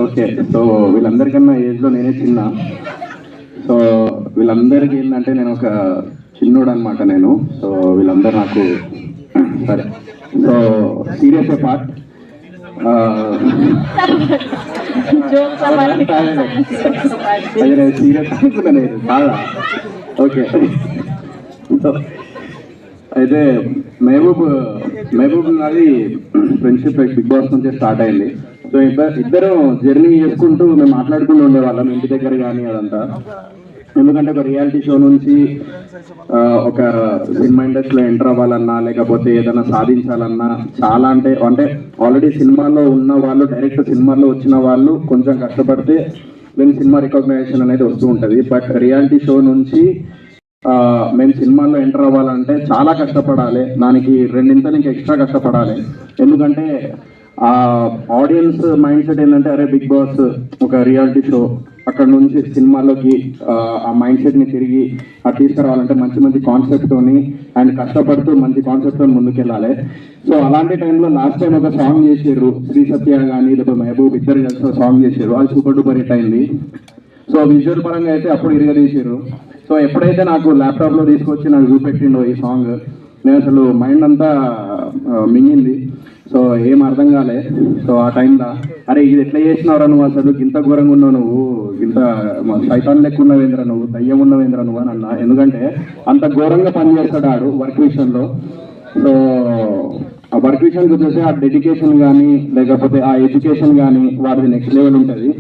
Okay. So వీళ్ళందరికన్నా ఏజ్లో నేనే చిన్న. సో వీళ్ళందరికీ ఏంటంటే నేను ఒక చిన్నోడు అనమాట నేను. సో వీళ్ళందరూ నాకు సరే. సో సీరియస్ పార్ట్ సీరియస్ అనుకున్నా నేను బాగా. ఓకే. సో అయితే మహబూబ్ నాది ఫ్రెండ్షిప్ బిగ్ బాస్ నుంచి స్టార్ట్ అయింది. సో ఇద్దరు జర్నీ చేసుకుంటూ మేము మాట్లాడుకుంటూ ఉండేవాళ్ళం ఇంటి దగ్గర కానీ అదంతా. ఎందుకంటే ఒక రియాలిటీ షో నుంచి ఒక సినిమా ఇండస్ట్రీలో ఎంటర్ అవ్వాలన్నా లేకపోతే ఏదైనా సాధించాలన్నా చాలా అంటే ఆల్రెడీ సినిమాలో ఉన్న వాళ్ళు డైరెక్ట్ సినిమాలో వచ్చిన వాళ్ళు కొంచెం కష్టపడితే నేను సినిమా రికగ్నైజేషన్ అనేది వస్తూ ఉంటుంది. బట్ రియాలిటీ షో నుంచి మేము సినిమాల్లో ఎంటర్ అవ్వాలంటే చాలా కష్టపడాలి, దానికి రెండింతలు ఇంకా ఎక్స్ట్రా కష్టపడాలి. ఎందుకంటే ఆ ఆడియన్స్ మైండ్ సెట్ ఏంటంటే అరే బిగ్ బాస్ ఒక రియాలిటీ షో, అక్కడ నుంచి సినిమాలోకి ఆ మైండ్ సెట్ని తిరిగి అది తీసుకురావాలంటే మంచి మంచి కాన్సెప్ట్తోని అండ్ కష్టపడుతూ మంచి కాన్సెప్ట్తో ముందుకెళ్ళాలి. సో అలాంటి టైంలో లాస్ట్ టైం ఒక సాంగ్ చేసారు, శ్రీ సత్య కానీ లేదా మహబూబ్ ఇద్దరు కలిసి సాంగ్ చేసారు, అది సూపర్ డూపర్ హిట్ అయింది. సో విజువల్ పరంగా అయితే అప్పుడు ఇరగదీసారు. సో ఎప్పుడైతే నాకు ల్యాప్టాప్లో తీసుకొచ్చి నాకు చూపెట్టిండో ఈ సాంగ్, నేను అసలు మైండ్ అంతా మింగింది. సో ఏం అర్థం కాలే. సో ఆ టైంలో అరే ఇది ఎట్లా చేసినావురా నువ్వు, అసలు ఇంత ఘోరంగా ఉన్నావు నువ్వు, ఇంత సైతాన్ లెక్క ఉన్నవేంద్ర నువ్వు, దయ్యం ఉన్నవేంద్ర నువ్వు అని అన్నా. ఎందుకంటే అంత ఘోరంగా పనిచేస్తాడు ఆడు వర్క్ విషయంలో. సో ఆ వర్క్ విషయానికి వచ్చేసి ఆ డెడికేషన్ కానీ లేకపోతే ఆ ఎడ్యుకేషన్ కానీ వాడిది నెక్స్ట్ లెవెల్ ఉంటుంది.